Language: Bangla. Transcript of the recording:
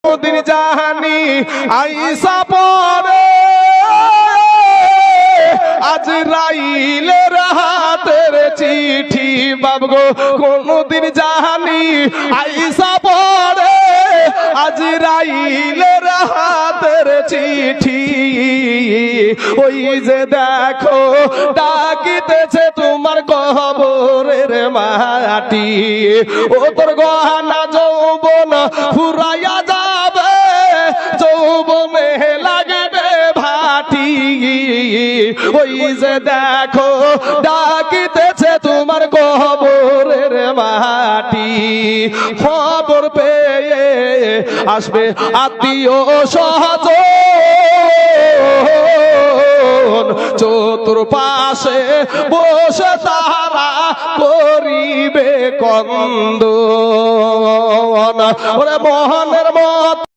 দিন জাহানি আইসা পরে আজরাইলের হাতের চিঠি বাবগো কোনদিন জাহানি আইসা পরে আজরাইলের হাতের চিঠি ওই যে দেখো ডাকিতেছে তোমার কবরের মাটি ও তোর গহনা যৌবন ফুরাইয়া যাবে যৌবনে লাগবে ভাটি ওই যে দেখো ডাকিতেছে তোমার কবরের মাটি খবর পেয়ে আসবে আত্মীয় স্বজন চতুর্পাশে বসে তারা করিবে কন্দন ওরে মোহনের মত